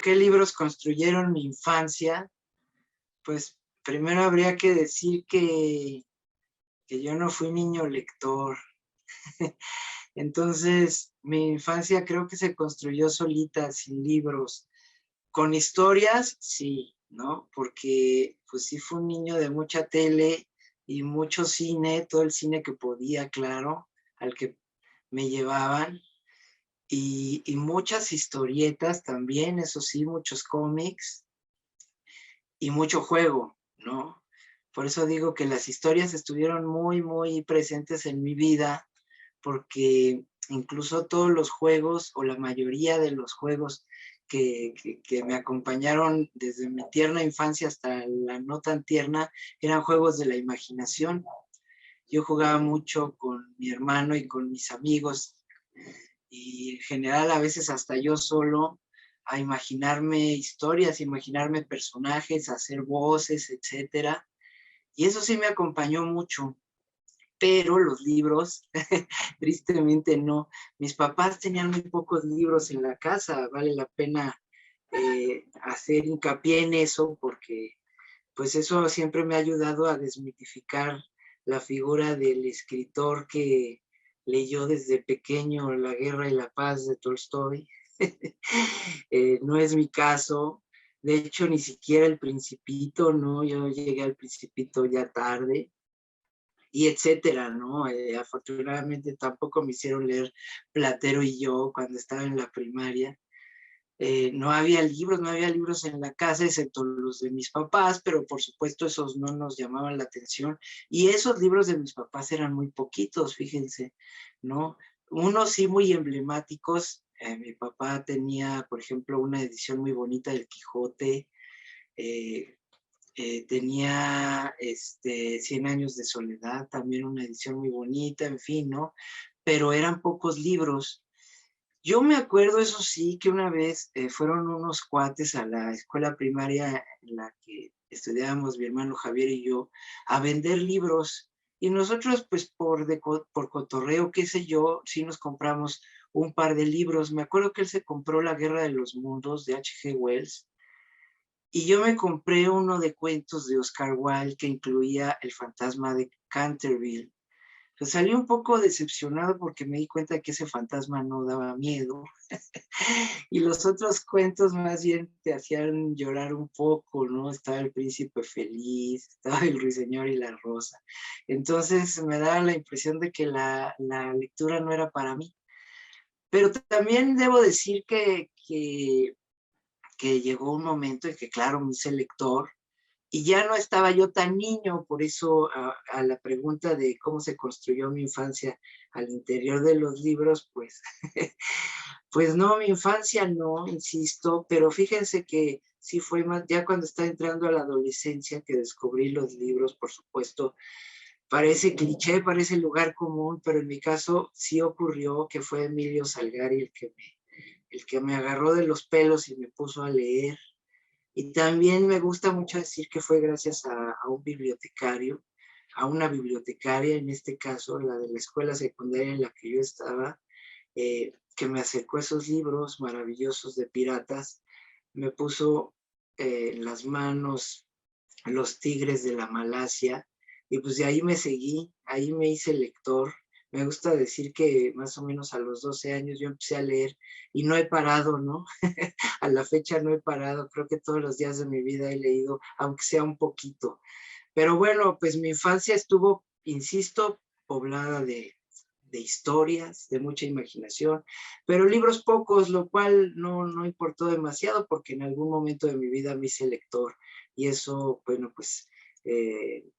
¿Qué libros construyeron mi infancia? Pues primero habría que decir que yo no fui niño lector. Entonces, mi infancia creo que se construyó solita, sin libros. Con historias, sí, ¿no? Porque pues sí fue un niño de mucha tele y mucho cine, todo el cine que podía, claro, al que me llevaban. Y muchas historietas también, eso sí, muchos cómics y mucho juego, ¿no? Por eso digo que las historias estuvieron muy, muy presentes en mi vida, porque incluso todos los juegos, o la mayoría de los juegos que me acompañaron desde mi tierna infancia hasta la no tan tierna, eran juegos de la imaginación. Yo jugaba mucho con mi hermano y con mis amigos, y en general a veces hasta yo solo, a imaginarme historias, imaginarme personajes, hacer voces, etcétera. Y eso sí me acompañó mucho, pero los libros, tristemente no. Mis papás tenían muy pocos libros en la casa, vale la pena hacer hincapié en eso, porque pues eso siempre me ha ayudado a desmitificar la figura del escritor que leyó desde pequeño La Guerra y la Paz de Tolstoy. No es mi caso. De hecho, ni siquiera El Principito, ¿no? Yo llegué al Principito ya tarde, y etcétera, ¿no? Afortunadamente tampoco me hicieron leer Platero y yo cuando estaba en la primaria. No había libros, no había libros en la casa, excepto los de mis papás, pero por supuesto esos no nos llamaban la atención. Y esos libros de mis papás eran muy poquitos, fíjense, ¿no? Unos sí muy emblemáticos. Mi papá tenía, por ejemplo, una edición muy bonita del Quijote. eh, Tenía 100 años de soledad, también una edición muy bonita, en fin, ¿no? Pero eran pocos libros. Yo me acuerdo, eso sí, que una vez fueron unos cuates a la escuela primaria en la que estudiábamos mi hermano Javier y yo, a vender libros. Y nosotros, pues por cotorreo, qué sé yo, sí nos compramos un par de libros. Me acuerdo que él se compró La Guerra de los Mundos de H.G. Wells, y yo me compré uno de cuentos de Oscar Wilde que incluía El fantasma de Canterville. Pues salí un poco decepcionado porque me di cuenta que ese fantasma no daba miedo, y los otros cuentos más bien te hacían llorar un poco, ¿no? Estaba El Príncipe Feliz, estaba El Ruiseñor y la Rosa. Entonces me daba la impresión de que la lectura no era para mí. Pero también debo decir que llegó un momento en que, claro, me hice lector y ya no estaba yo tan niño. Por eso a la pregunta de cómo se construyó mi infancia al interior de los libros, pues, pues no, mi infancia no, insisto, pero fíjense que sí fue más, ya cuando estaba entrando a la adolescencia, que descubrí los libros, por supuesto. Parece cliché, parece lugar común, pero en mi caso sí ocurrió que fue Emilio Salgari el que me agarró de los pelos y me puso a leer. Y también me gusta mucho decir que fue gracias a un bibliotecario, a una bibliotecaria, en este caso, la de la escuela secundaria en la que yo estaba, que me acercó esos libros maravillosos de piratas, me puso en las manos Los Tigres de la Malasia, y pues de ahí me seguí, ahí me hice lector. Me gusta decir que más o menos a los 12 años yo empecé a leer y no he parado, ¿no? A la fecha no he parado, creo que todos los días de mi vida he leído, aunque sea un poquito. Pero bueno, pues mi infancia estuvo, insisto, poblada de historias, de mucha imaginación, pero libros pocos, lo cual no importó demasiado porque en algún momento de mi vida me hice lector, y eso, bueno, pues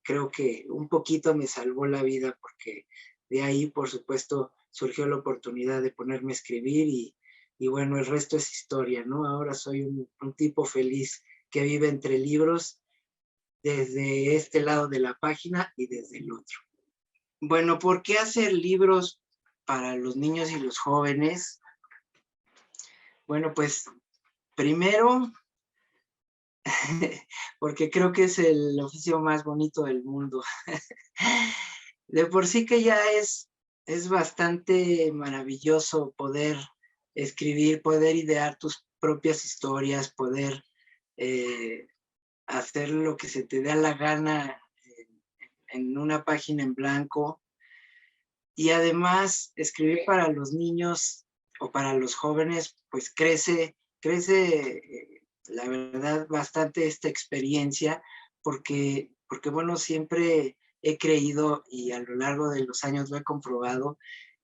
creo que un poquito me salvó la vida, porque de ahí, por supuesto, surgió la oportunidad de ponerme a escribir, y bueno, el resto es historia, ¿no? Ahora soy un tipo feliz que vive entre libros, desde este lado de la página y desde el otro. Bueno, ¿por qué hacer libros para los niños y los jóvenes? Bueno, pues primero, porque creo que es el oficio más bonito del mundo. De por sí que ya es bastante maravilloso poder escribir, poder idear propias historias, poder hacer lo que se te dé la gana en una página en blanco. Y además, escribir para los niños o para los jóvenes, pues crece, la verdad, bastante esta experiencia, porque bueno, siempre he creído y a lo largo de los años lo he comprobado,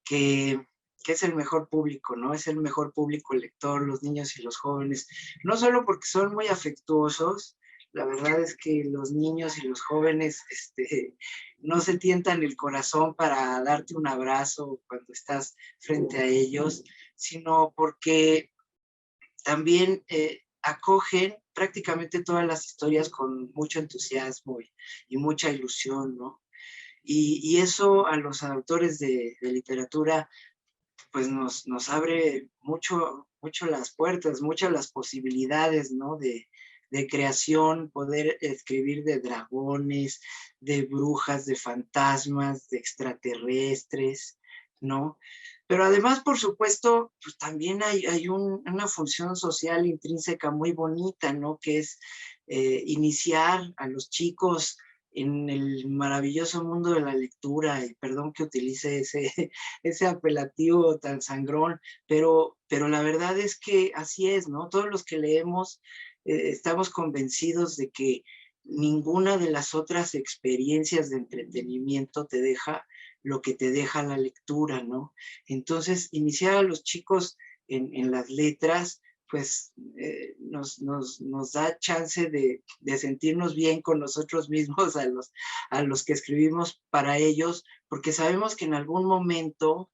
que es el mejor público, ¿no? Es el mejor público lector, los niños y los jóvenes, no solo porque son muy afectuosos. La verdad es que los niños y los jóvenes no se tientan el corazón para darte un abrazo cuando estás frente a ellos, sino porque también acogen prácticamente todas las historias con mucho entusiasmo y mucha ilusión, ¿no? Y eso a los autores de literatura pues nos abre mucho las puertas, muchas las posibilidades, ¿no? De creación, poder escribir de dragones, de brujas, de fantasmas, de extraterrestres, ¿no? Pero además, por supuesto, pues también hay una función social intrínseca muy bonita, ¿no? Que es iniciar a los chicos en el maravilloso mundo de la lectura, y perdón que utilice ese apelativo tan sangrón, pero la verdad es que así es, ¿no? Todos los que leemos estamos convencidos de que ninguna de las otras experiencias de entretenimiento te deja lo que te deja la lectura, ¿no? Entonces, iniciar a los chicos en las letras, pues nos da chance de sentirnos bien con nosotros mismos, a los que escribimos para ellos, porque sabemos que en algún momento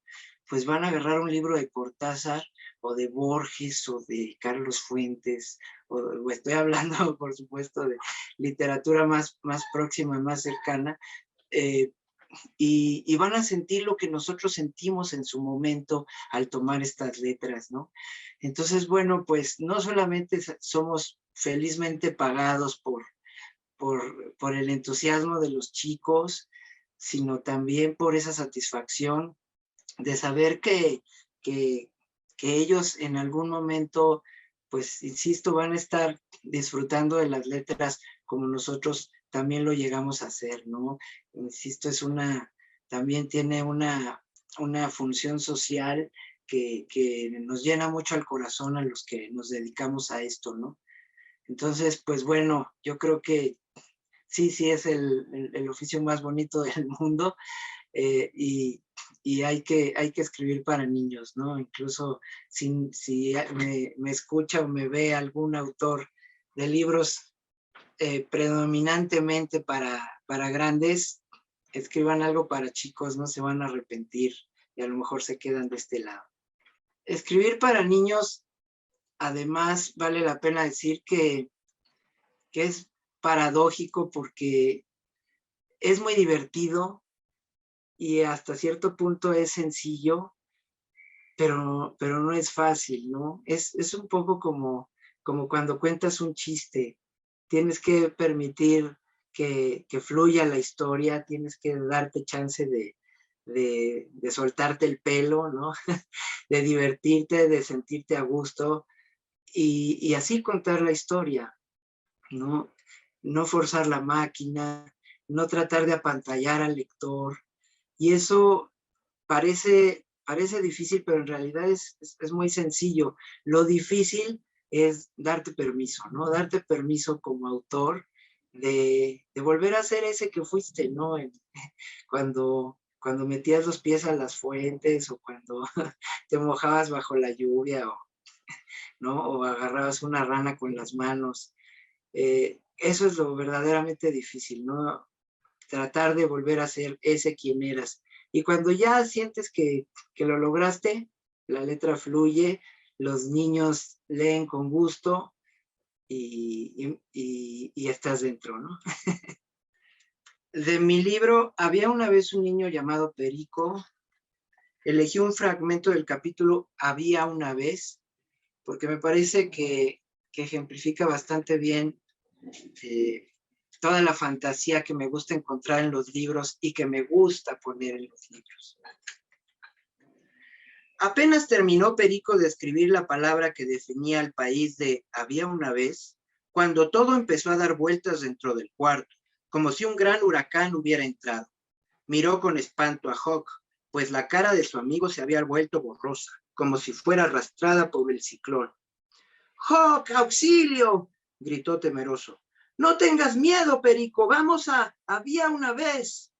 pues van a agarrar un libro de Cortázar o de Borges o de Carlos Fuentes, o estoy hablando por supuesto de literatura más próxima, más cercana, y van a sentir lo que nosotros sentimos en su momento al tomar estas letras, ¿no? Entonces, bueno, pues no solamente somos felizmente pagados por el entusiasmo de los chicos, sino también por esa satisfacción de saber que ellos en algún momento, pues insisto, van a estar disfrutando de las letras como nosotros también lo llegamos a hacer, ¿no? Insisto, también tiene una función social que nos llena mucho el corazón a los que nos dedicamos a esto, ¿no? Entonces, pues bueno, yo creo que sí es el oficio más bonito del mundo, y hay que escribir para niños, ¿no? Incluso si me escucha o me ve algún autor de libros predominantemente para grandes, escriban algo para chicos, no se van a arrepentir y a lo mejor se quedan de este lado. Escribir para niños, además, vale la pena decir que es paradójico porque es muy divertido y hasta cierto punto es sencillo, pero no es fácil, ¿no? Es un poco como cuando cuentas un chiste. Tienes que permitir que fluya la historia, tienes que darte chance de soltarte el pelo, ¿no? De divertirte, de sentirte a gusto y así contar la historia, ¿no? No forzar la máquina, no tratar de apantallar al lector. Y eso parece difícil, pero en realidad es muy sencillo. Lo difícil es darte permiso, ¿no? Darte permiso como autor de volver a ser ese que fuiste, ¿no? Cuando metías los pies a las fuentes o cuando te mojabas bajo la lluvia, ¿no? O agarrabas una rana con las manos. Eso es lo verdaderamente difícil, ¿no? Tratar de volver a ser ese quien eras. Y cuando ya sientes que lo lograste, la letra fluye, los niños leen con gusto y estás dentro, ¿no? De mi libro, Había una vez un niño llamado Perico. Elegí un fragmento del capítulo Había una vez, porque me parece que ejemplifica bastante bien toda la fantasía que me gusta encontrar en los libros y que me gusta poner en los libros. Apenas terminó Perico de escribir la palabra que definía el país de había una vez, cuando todo empezó a dar vueltas dentro del cuarto, como si un gran huracán hubiera entrado. Miró con espanto a Huck, pues la cara de su amigo se había vuelto borrosa, como si fuera arrastrada por el ciclón. ¡Huck, auxilio! Gritó temeroso. No tengas miedo, Perico, vamos a había una vez.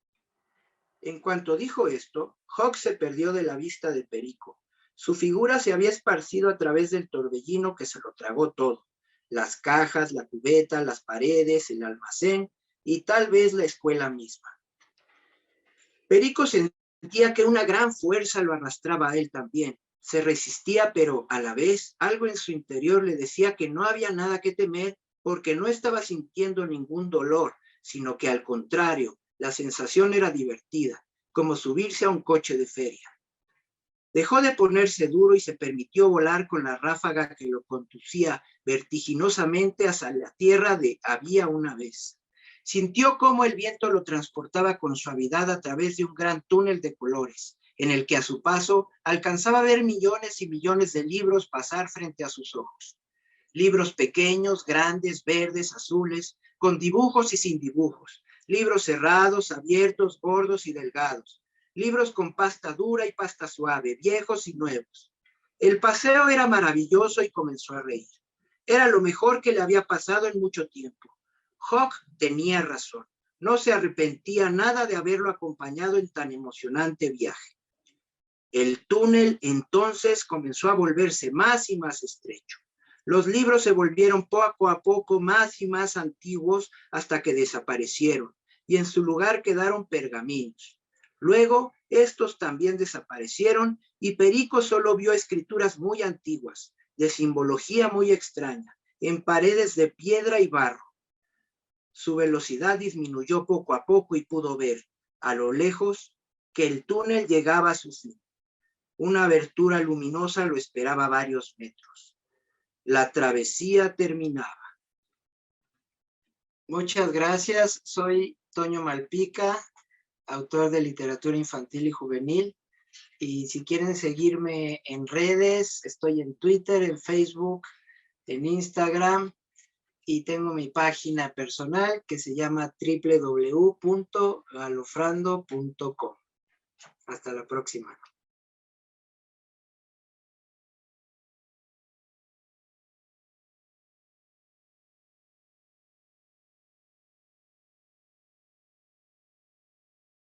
En cuanto dijo esto, Huck se perdió de la vista de Perico. Su figura se había esparcido a través del torbellino que se lo tragó todo. Las cajas, la cubeta, las paredes, el almacén y tal vez la escuela misma. Perico sentía que una gran fuerza lo arrastraba a él también. Se resistía, pero a la vez algo en su interior le decía que no había nada que temer porque no estaba sintiendo ningún dolor, sino que al contrario, la sensación era divertida, como subirse a un coche de feria. Dejó de ponerse duro y se permitió volar con la ráfaga que lo conducía vertiginosamente hacia la tierra de había una vez. Sintió cómo el viento lo transportaba con suavidad a través de un gran túnel de colores, en el que a su paso alcanzaba a ver millones y millones de libros pasar frente a sus ojos. Libros pequeños, grandes, verdes, azules, con dibujos y sin dibujos. Libros cerrados, abiertos, gordos y delgados. Libros con pasta dura y pasta suave, viejos y nuevos. El paseo era maravilloso y comenzó a reír. Era lo mejor que le había pasado en mucho tiempo. Huck tenía razón. No se arrepentía nada de haberlo acompañado en tan emocionante viaje. El túnel entonces comenzó a volverse más y más estrecho. Los libros se volvieron poco a poco más y más antiguos hasta que desaparecieron y en su lugar quedaron pergaminos. Luego, estos también desaparecieron y Perico solo vio escrituras muy antiguas, de simbología muy extraña, en paredes de piedra y barro. Su velocidad disminuyó poco a poco y pudo ver, a lo lejos, que el túnel llegaba a su fin. Una abertura luminosa lo esperaba a varios metros. La travesía terminaba. Muchas gracias. Soy Toño Malpica, autor de literatura infantil y juvenil. Y si quieren seguirme en redes, estoy en Twitter, en Facebook, en Instagram y tengo mi página personal que se llama www.galofrando.com. Hasta la próxima.